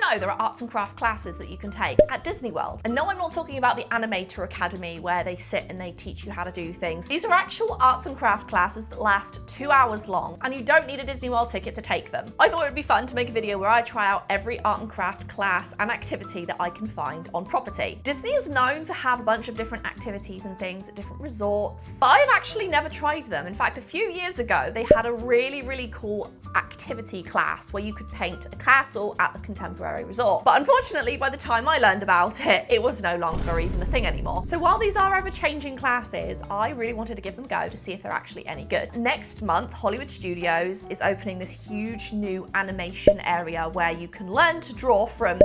know, there are arts and craft classes that you can take at Disney World. And no, I'm not talking about the Animator Academy where they sit and they teach you how to do things. These are actual arts and craft classes that last 2 hours long, and you don't need a Disney World ticket to take them. I thought it would be fun to make a video where I try out every art and craft class and activity that I can find on property. Disney is known to have a bunch of different activities and things at different resorts, but I've actually never tried them. In fact, a few years ago, they had a really cool activity class where you could paint a castle at the Contemporary Resort. But unfortunately, by the time I learned about it, it was no longer even a thing anymore. So while these are ever-changing classes, I really wanted to give them a go to see if they're actually any good. Next month, Hollywood Studios is opening this huge new animation area where you can learn to draw from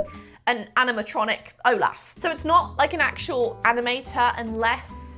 an animatronic Olaf. So it's not like an actual animator unless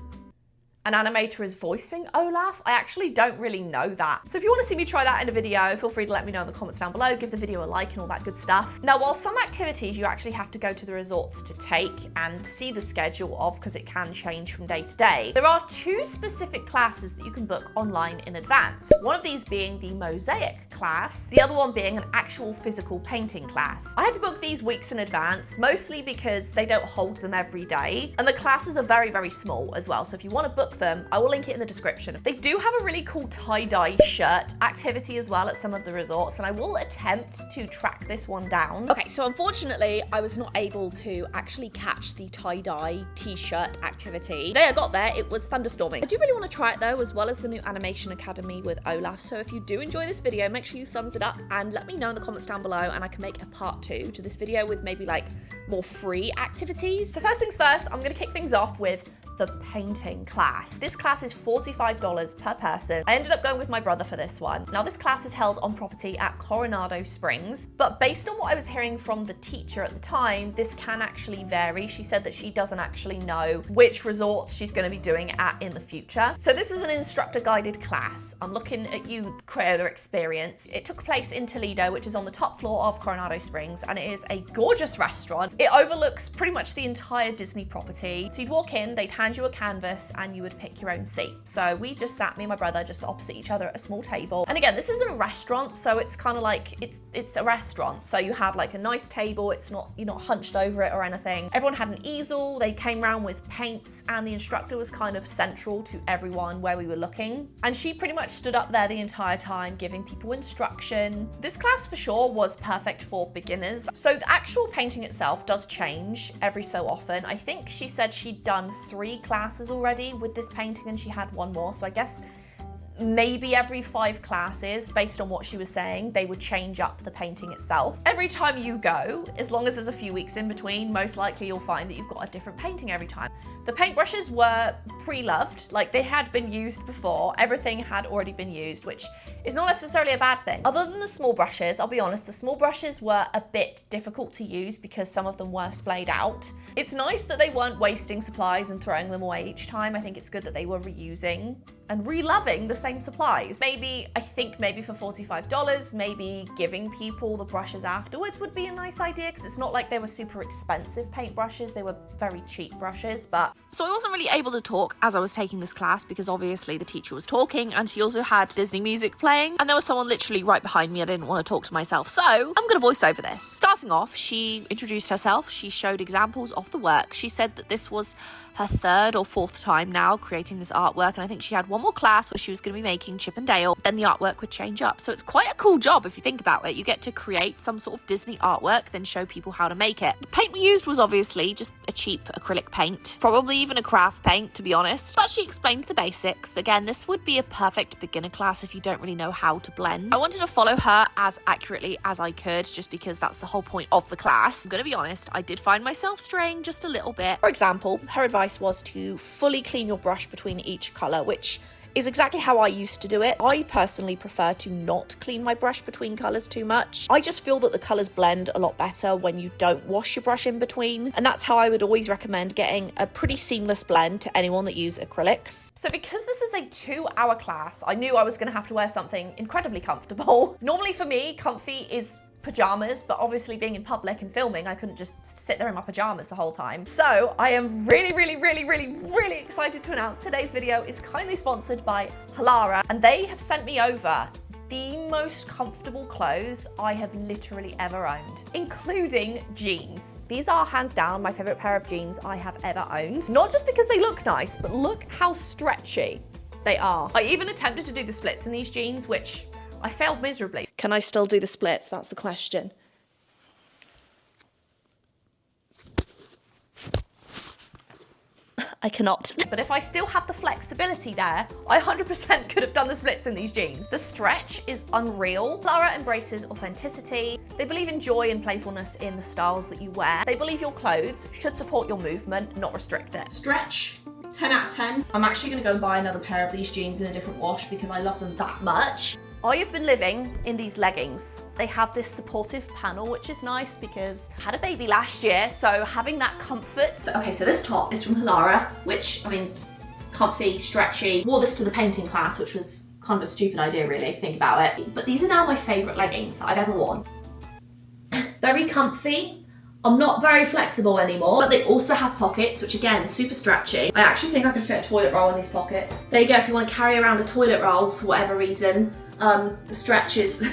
an animator is voicing Olaf. I actually don't really know that. So if you want to see me try that in a video, feel free to let me know in the comments down below, give the video a like and all that good stuff. Now, while some activities you actually have to go to the resorts to take and see the schedule of, because it can change from day to day, there are 2 specific classes that you can book online in advance. One of these being the mosaic class, the other one being an actual physical painting class. I had to book these weeks in advance, mostly because they don't hold them every day, and the classes are very small as well. So if you want to book them, I will link it in the description. They do have a really cool tie-dye shirt activity as well at some of the resorts, and I will attempt to track this one down. Okay, so unfortunately, I was not able to actually catch the tie-dye t-shirt activity. The day I got there, it was thunderstorming. I do really want to try it though, as well as the new Animation Academy with Olaf. So if you do enjoy this video, make sure you thumbs it up and let me know in the comments down below, and I can make a part 2 to this video with maybe like more free activities. So first things first, I'm gonna kick things off with the painting class. This class is $45 per person. I ended up going with my brother for this one. Now, this class is held on property at Coronado Springs, but based on what I was hearing from the teacher at the time, this can actually vary. She said that she doesn't actually know which resorts she's going to be doing it at in the future. So this is an instructor guided class. I'm looking at you, creator experience. It took place in Toledo, which is on the top floor of Coronado Springs, and it is a gorgeous restaurant. It overlooks pretty much the entire Disney property. So you'd walk in, they'd hand you a canvas and you would pick your own seat. So we just sat, me and my brother, just opposite each other at a small table. And again, this isn't a restaurant, so it's kind of like, it's a restaurant. So you have like a nice table, it's not, you're not hunched over it or anything. Everyone had an easel, they came around with paints, and the instructor was kind of central to everyone where we were looking. And she pretty much stood up there the entire time giving people instruction. This class for sure was perfect for beginners. So the actual painting itself does change every so often. I think she said she'd done 3 classes already with this painting and she had 1 more. So I guess maybe every 5 classes, based on what she was saying, they would change up the painting itself. Every time you go, as long as there's a few weeks in between, most likely you'll find that you've got a different painting every time. The paintbrushes were pre-loved, like they had been used before. Everything had already been used, which is not necessarily a bad thing. Other than the small brushes, I'll be honest, the small brushes were a bit difficult to use because some of them were splayed out. It's nice that they weren't wasting supplies and throwing them away each time. I think it's good that they were reusing and re-loving the same supplies. I think maybe for $45, maybe giving people the brushes afterwards would be a nice idea, because it's not like they were super expensive paintbrushes, they were very cheap brushes. But so I wasn't really able to talk as I was taking this class because obviously the teacher was talking and she also had Disney music playing, and there was someone literally right behind me. I didn't want to talk to myself, so I'm gonna voice over this. Starting off, she introduced herself, she showed examples of the work. She said that this was her 3rd or 4th time now creating this artwork, and I think she had 1 more class where she was going to be making Chip and Dale, then the artwork would change up. So it's quite a cool job if you think about it. You get to create some sort of Disney artwork, then show people how to make it. The paint we used was obviously just a cheap acrylic paint, probably even a craft paint to be honest, but she explained the basics. Again, this would be a perfect beginner class if you don't really know how to blend. I wanted to follow her as accurately as I could, just because that's the whole point of the class. I'm gonna be honest, I did find myself straying just a little bit. For example, her advice was to fully clean your brush between each colour, which is exactly how I used to do it. I personally prefer to not clean my brush between colours too much. I just feel that the colours blend a lot better when you don't wash your brush in between, and that's how I would always recommend getting a pretty seamless blend to anyone that uses acrylics. So because this is a 2-hour class, I knew I was going to have to wear something incredibly comfortable. Normally for me, comfy is pajamas, but obviously being in public and filming, I couldn't just sit there in my pajamas the whole time. So I am really excited to announce today's video is kindly sponsored by Halara, and they have sent me over the most comfortable clothes I have literally ever owned, including jeans. These are hands down my favorite pair of jeans I have ever owned. Not just because they look nice, but look how stretchy they are. I even attempted to do the splits in these jeans, which I failed miserably. Can I still do the splits? That's the question. I cannot. But if I still had the flexibility there, I 100% could have done the splits in these jeans. The stretch is unreal. Halara embraces authenticity. They believe in joy and playfulness in the styles that you wear. They believe your clothes should support your movement, not restrict it. Stretch, 10 out of 10. I'm actually gonna go and buy another pair of these jeans in a different wash because I love them that much. I have been living in these leggings. They have this supportive panel, which is nice because I had a baby last year, so having that comfort. So this top is from Halara, which, I mean, comfy, stretchy. Wore this to the painting class, which was kind of a stupid idea really, if you think about it. But these are now my favorite leggings that I've ever worn. Very comfy. I'm not very flexible anymore, but they also have pockets, which again, super stretchy. I actually think I could fit a toilet roll in these pockets. There you go, if you want to carry around a toilet roll for whatever reason. The stretch is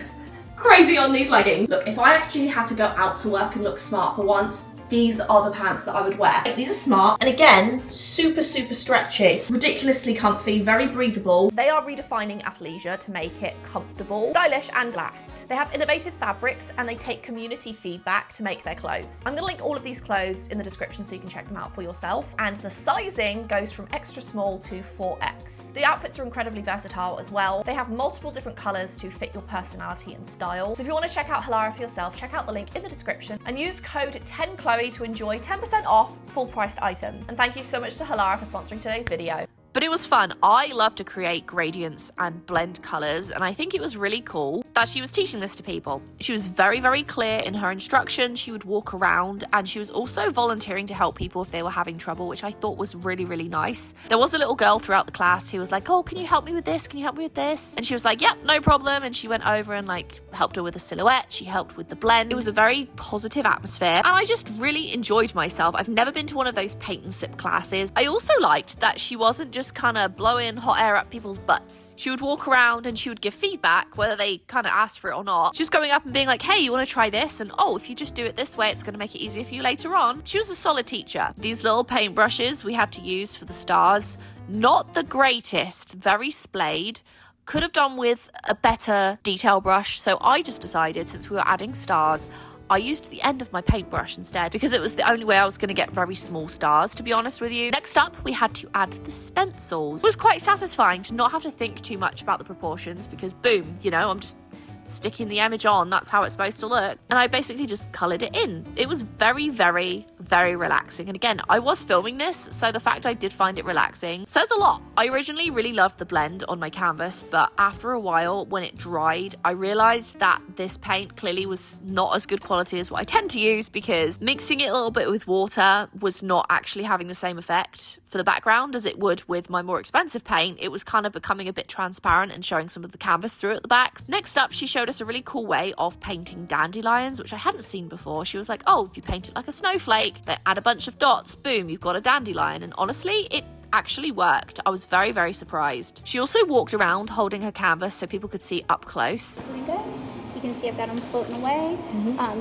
crazy on these leggings. Look, if I actually had to go out to work and look smart for once, these are the pants that I would wear. These are smart, and again, super, super stretchy. Ridiculously comfy, very breathable. They are redefining athleisure to make it comfortable, stylish, and last. They have innovative fabrics, and they take community feedback to make their clothes. I'm gonna link all of these clothes in the description so you can check them out for yourself. And the sizing goes from extra small to 4X. The outfits are incredibly versatile as well. They have multiple different colors to fit your personality and style. So if you wanna check out Halara for yourself, check out the link in the description and use code 10Chloe to enjoy 10% off full-priced items. And thank you so much to Halara for sponsoring today's video. But it was fun. I love to create gradients and blend colors, and I think it was really cool that she was teaching this to people. She was very, very clear in her instruction. She would walk around, and she was also volunteering to help people if they were having trouble, which I thought was really, really nice. There was a little girl throughout the class who was like, oh, can you help me with this? Can you help me with this? And she was like, yep, no problem. And she went over and like helped her with the silhouette. She helped with the blend. It was a very positive atmosphere, and I just really enjoyed myself. I've never been to one of those paint and sip classes. I also liked that she wasn't just kind of blowing hot air up people's butts. She would walk around and she would give feedback, whether they kind of asked for it or not. She was going up and being like, hey, you want to try this? And oh, if you just do it this way, it's going to make it easier for you later on. She was a solid teacher. These little paint brushes we had to use for the stars, not the greatest, very splayed. Could have done with a better detail brush. So I just decided, since we were adding stars, I used the end of my paintbrush instead because it was the only way I was going to get very small stars, to be honest with you. Next up, we had to add the stencils. It was quite satisfying to not have to think too much about the proportions because boom, you know, I'm just sticking the image on, that's how it's supposed to look. And I basically just coloured it in. It was very, very, very relaxing. And again, I was filming this, so the fact I did find it relaxing says a lot. I originally really loved the blend on my canvas, but after a while, when it dried, I realised that this paint clearly was not as good quality as what I tend to use because mixing it a little bit with water was not actually having the same effect for the background as it would with my more expensive paint. It was kind of becoming a bit transparent and showing some of the canvas through at the back. Next up, she showed us a really cool way of painting dandelions, which I hadn't seen before. She was like, oh, if you paint it like a snowflake, then add a bunch of dots, boom, you've got a dandelion. And honestly, it actually worked. I was very, very surprised. She also walked around holding her canvas so people could see up close. Doing good. So you can see I've got them floating away.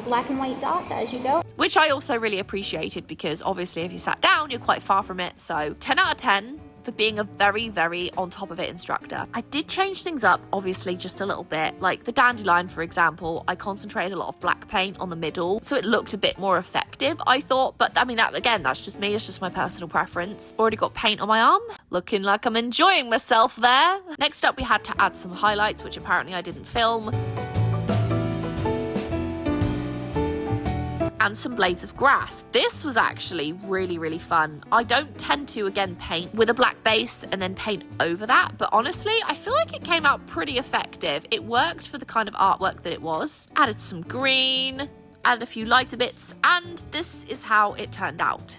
Black and white dots as you go. Which I also really appreciated because obviously if you sat down, you're quite far from it. So 10 out of 10. For being a very, very on top of it instructor. I did change things up, obviously, just a little bit. Like the dandelion, for example, I concentrated a lot of black paint on the middle, so it looked a bit more effective, I thought. But I mean, that again, that's just me, it's just my personal preference. Already got paint on my arm, looking like I'm enjoying myself there. Next up, we had to add some highlights, which apparently I didn't film. And some blades of grass. This was actually really, really fun. I don't tend to, again, paint with a black base and then paint over that, but honestly, I feel like it came out pretty effective. It worked for the kind of artwork that it was. Added some green, added a few lighter bits, and this is how it turned out.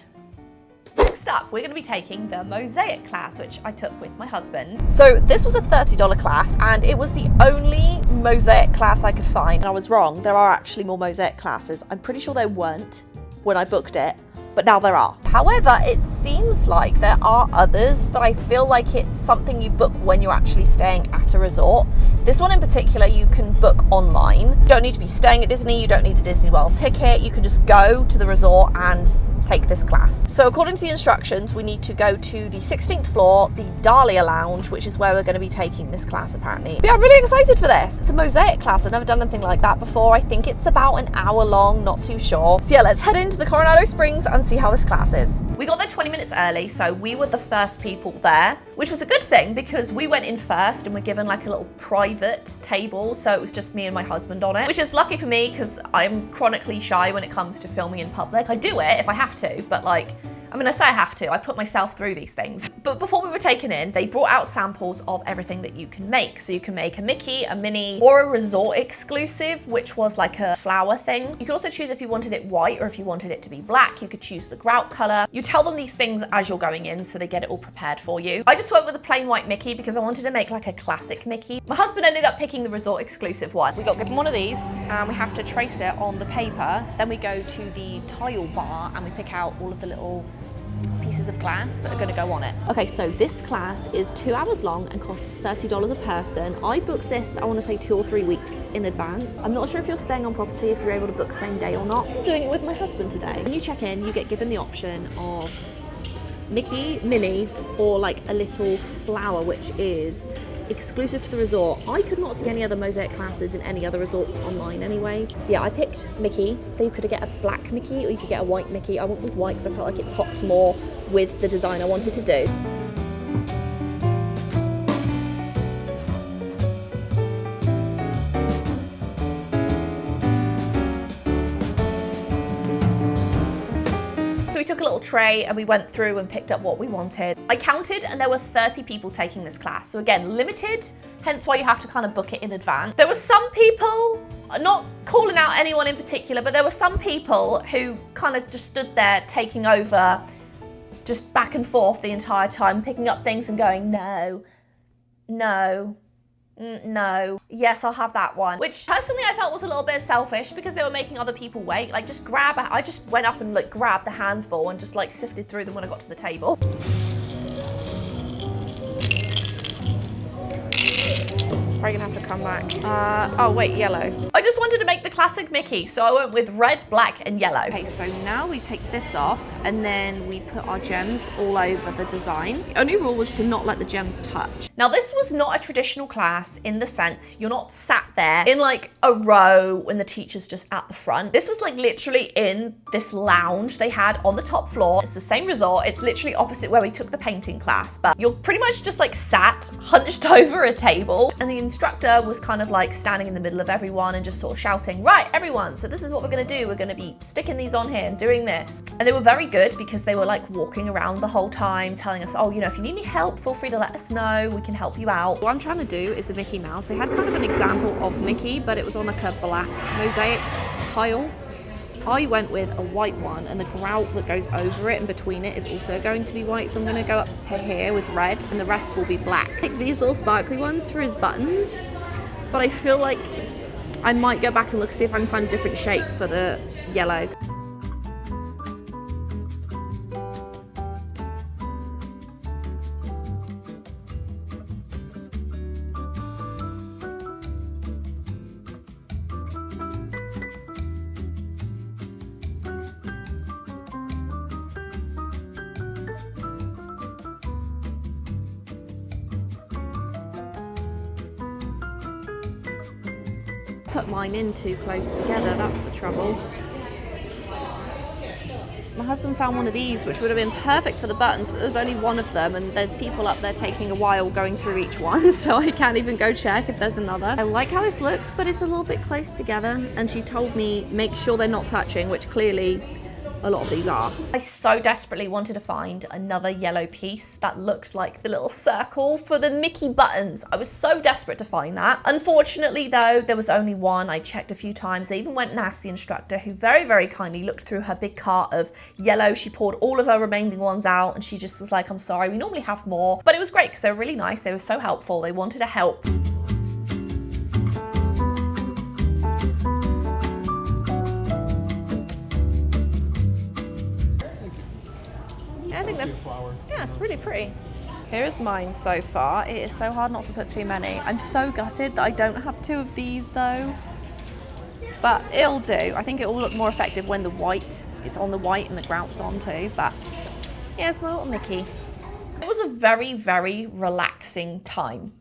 Next up, we're going to be taking the mosaic class, which I took with my husband. So this was a $30 class, and it was the only mosaic class I could find. And I was wrong, there are actually more mosaic classes. I'm pretty sure there weren't when I booked it, but now there are. However, it seems like there are others, but I feel like it's something you book when you're actually staying at a resort. This one in particular, you can book online. You don't need to be staying at Disney, you don't need a Disney World ticket, you can just go to the resort and take this class. So according to the instructions, we need to go to the 16th floor, the Dahlia Lounge, which is where we're going to be taking this class apparently. But yeah, I'm really excited for this. It's a mosaic class. I've never done anything like that before. I think it's about an hour long, not too sure. So yeah, let's head into the Coronado Springs and see how this class is. We got there 20 minutes early, so we were the first people there, which was a good thing because we went in first and were given like a little private table. So it was just me and my husband on it, which is lucky for me because I'm chronically shy when it comes to filming in public. I do it if I have to, but like, I mean, I say I have to, I put myself through these things. But before we were taken in, they brought out samples of everything that you can make. So you can make a Mickey, a Minnie, or a resort exclusive, which was like a flower thing. You could also choose if you wanted it white or if you wanted it to be black. You could choose the grout color. You tell them these things as you're going in, so they get it all prepared for you. I just went with a plain white Mickey because I wanted to make like a classic Mickey. My husband ended up picking the resort exclusive one. We got given one of these and we have to trace it on the paper. Then we go to the tile bar and we pick out all of the little pieces of glass that are going to go on it. Okay, so this class is 2 hours long and costs $30 a person. I booked this, I want to say 2 or 3 weeks in advance. I'm not sure if you're staying on property, if you're able to book same day or not. I'm doing it with my husband today. When you check in, you get given the option of Mickey, Minnie, or like a little flower, which is exclusive to the resort. I could not see any other mosaic classes in any other resorts online anyway. Yeah, I picked Mickey. Then you could get a black Mickey or you could get a white Mickey. I went with white because I felt like it popped more with the design I wanted to do. We took a little tray and we went through and picked up what we wanted. I counted and there were 30 people taking this class. So again, limited, hence why you have to kind of book it in advance. There were some people, not calling out anyone in particular, but there were some people who kind of just stood there taking over, just back and forth the entire time, picking up things and going, no, no. No, yes, I'll have that one. Which personally I felt was a little bit selfish because they were making other people wait. Like just grab, I just went up and like grabbed the handful and just like sifted through them when I got to the table. Probably gonna have to come back. Oh wait, yellow. I just wanted to make the classic Mickey, so I went with red, black, and yellow. Okay, so now we take this off and then we put our gems all over the design. The only rule was to not let the gems touch. Now this was not a traditional class in the sense you're not sat there in like a row when the teacher's just at the front. This was like literally in this lounge they had on the top floor. It's the same resort. It's literally opposite where we took the painting class, but you're pretty much just like sat hunched over a table, and the instructor was kind of like standing in the middle of everyone and just sort of shouting, right, everyone, so this is what we're gonna do. We're gonna be sticking these on here and doing this. And they were very good because they were like walking around the whole time telling us, oh, you know, if you need any help, feel free to let us know. We can help you out. What I'm trying to do is a Mickey Mouse. They had kind of an example of Mickey, but it was on like a black mosaic tile. I went with a white one, and the grout that goes over it and between it is also going to be white. So I'm going to go up to here with red, and the rest will be black. I picked these little sparkly ones for his buttons, but I feel like I might go back and look, see if I can find a different shape for the yellow. Put mine in too close together, that's the trouble. My husband found one of these which would have been perfect for the buttons, but there was only one of them and there's people up there taking a while going through each one, so I can't even go check if there's another. I like how this looks, but it's a little bit close together, and she told me make sure they're not touching, which clearly a lot of these are. I so desperately wanted to find another yellow piece that looked like the little circle for the Mickey buttons. I was so desperate to find that. Unfortunately though, there was only one. I checked a few times. I even went and asked the instructor, who very, very kindly looked through her big cart of yellow. She poured all of her remaining ones out and she just was like, I'm sorry, we normally have more. But it was great because they were really nice. They were so helpful. They wanted to help. think they're flower. Yeah, it's really pretty. Here's mine so far. It is so hard not to put too many. I'm so gutted that I don't have 2 of these though. But it'll do. I think it will look more effective when the white is on the white and the grout's on too. But yeah, it's my little Mickey. It was a very, very relaxing time.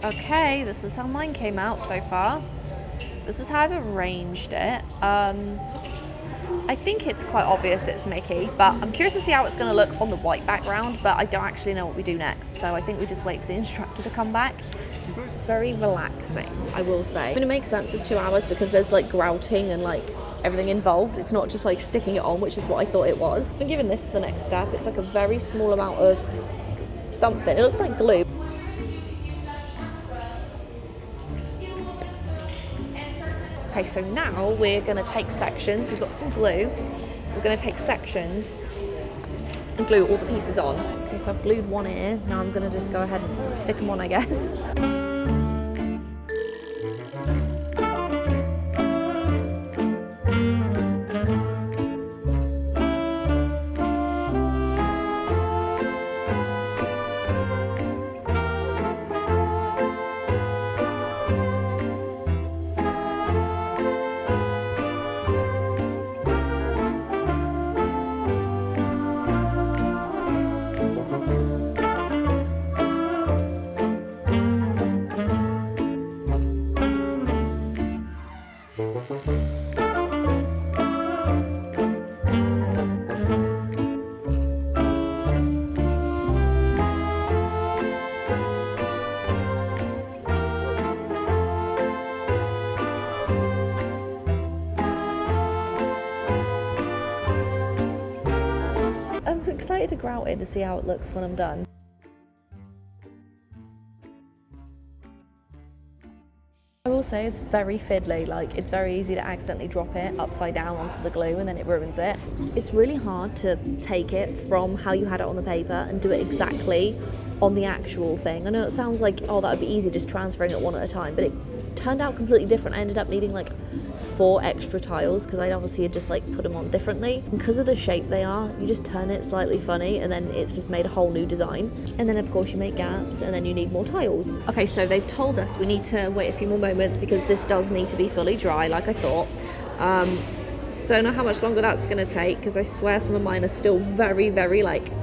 Okay, this is how mine came out so far. This is how I've arranged it. I think it's quite obvious it's Mickey, but I'm curious to see how it's going to look on the white background, but I don't actually know what we do next, so I think we just wait for the instructor to come back. It's very relaxing, I will say. I mean, it makes sense, it's 2 hours because there's like grouting and like everything involved. It's not just like sticking it on, which is what I thought it was. I've been given this for the next step. It's like a very small amount of something. It looks like glue. Okay, so now we're going to take sections. We've got some glue. We're going to take sections and glue all the pieces on. Okay, so I've glued one ear. Now I'm going to just go ahead and just stick them on, I guess. I'm excited to grout it to see how it looks when I'm done. I will say it's very fiddly, like it's very easy to accidentally drop it upside down onto the glue and then it ruins it. It's really hard to take it from how you had it on the paper and do it exactly on the actual thing. I know it sounds like, oh, that would be easy just transferring it one at a time, but it turned out completely different. I ended up needing like 4 extra tiles because I obviously had just like put them on differently. And because of the shape they are, you just turn it slightly funny and then it's just made a whole new design. And then of course you make gaps and then you need more tiles. Okay, so they've told us we need to wait a few more moments because this does need to be fully dry like I thought. Don't know how much longer that's gonna take because I swear some of mine are still very, very like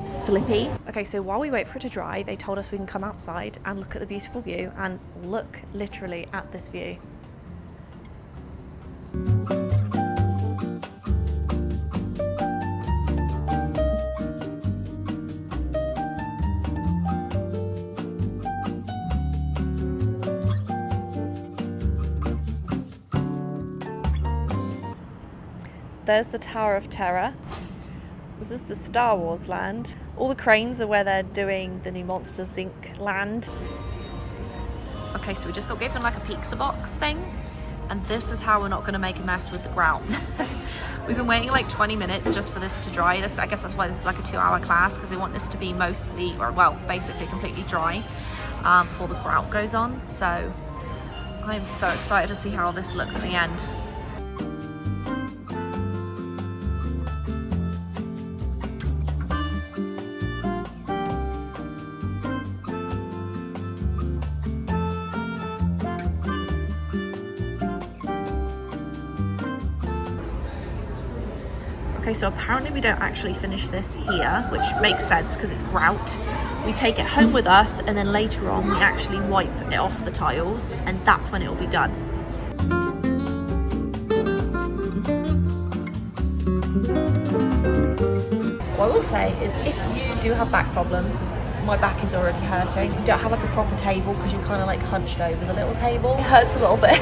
slippy. Okay, so while we wait for it to dry, they told us we can come outside and look at the beautiful view, and look literally at this view. There's the Tower of Terror. This is the Star Wars land. All the cranes are where they're doing the new Monsters Inc. land. Okay, so we just got given like a pizza box thing, and this is how we're not going to make a mess with the grout. We've been waiting like 20 minutes just for this to dry. I guess that's why this is like a 2-hour class, because they want this to be mostly, or well, basically completely dry before the grout goes on. So I'm so excited to see how this looks at the end. Okay, so apparently we don't actually finish this here, which makes sense because it's grout. We take it home with us, and then later on we actually wipe it off the tiles, and that's when it will be done. What I will say is if you do have back problems, my back is already hurting, you don't have like a proper table because you're kind of like hunched over the little table, it hurts a little bit.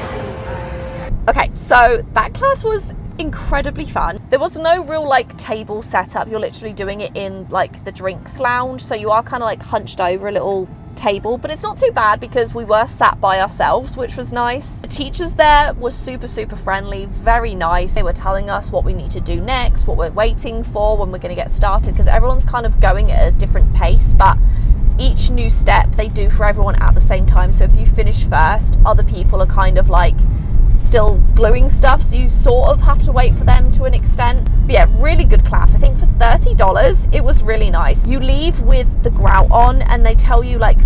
Okay, so that class was incredibly fun. There was no real like table setup. You're literally doing it in like the drinks lounge, so you are kind of like hunched over a little table, but it's not too bad because we were sat by ourselves, which was nice. The teachers there were super friendly, very nice. They were telling us what we need to do next, what we're waiting for, when we're going to get started, because everyone's kind of going at a different pace, but each new step they do for everyone at the same time. So if you finish first, other people are kind of like still gluing stuff, so you sort of have to wait for them to an extent. But yeah, really good class. I think for $30 it was really nice. You leave with the grout on and they tell you, like,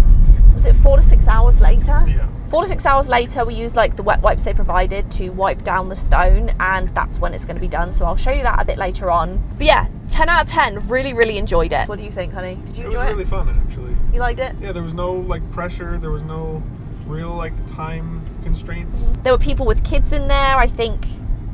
was it 4 to 6 hours later? Yeah. 4 to 6 hours later, we used like the wet wipes they provided to wipe down the stone, and that's when it's going to be done. So I'll show you that a bit later on. But yeah, 10 out of 10, really enjoyed it. What do you think, honey? Did you enjoy it? It was really fun, actually. You liked it? Yeah, there was no like pressure, there was no real like time constraints. There were people with kids in there. I think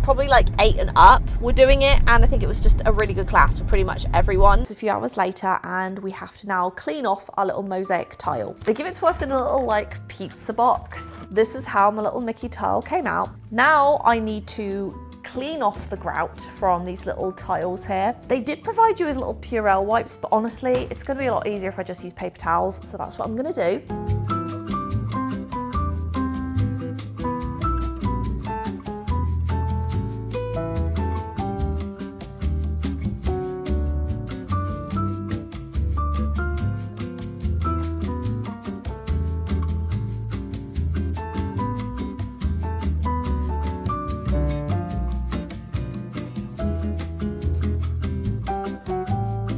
probably like 8 and up were doing it, and I think it was just a really good class for pretty much everyone. It's a few hours later and we have to now clean off our little mosaic tile. They give it to us in a little like pizza box. This is how my little Mickey tile came out. Now I need to clean off the grout from these little tiles here. They did provide you with little Purell wipes, but honestly it's going to be a lot easier if I just use paper towels, so that's what I'm going to do.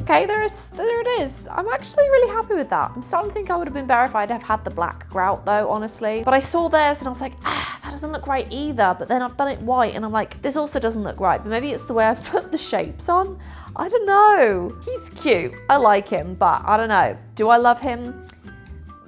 Okay, there it is. I'm actually really happy with that. I'm starting to think I would have been better if I'd have had the black grout though, honestly. But I saw theirs and I was like, that doesn't look right either. But then I've done it white and I'm like, this also doesn't look right. But maybe it's the way I've put the shapes on. I don't know. He's cute. I like him, but I don't know. Do I love him?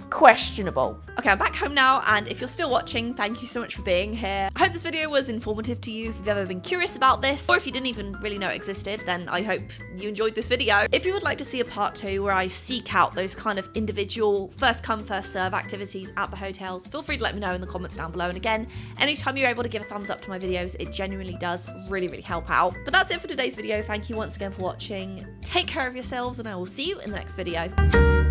Questionable. Okay, I'm back home now, and if you're still watching, thank you so much for being here. I hope this video was informative to you if you've ever been curious about this, or if you didn't even really know it existed, then I hope you enjoyed this video. If you would like to see a part 2 where I seek out those kind of individual first come first serve activities at the hotels, feel free to let me know in the comments down below. And again, anytime you're able to give a thumbs up to my videos, it genuinely does really help out. But that's it for today's video. Thank you once again for watching. Take care of yourselves, and I will see you in the next video.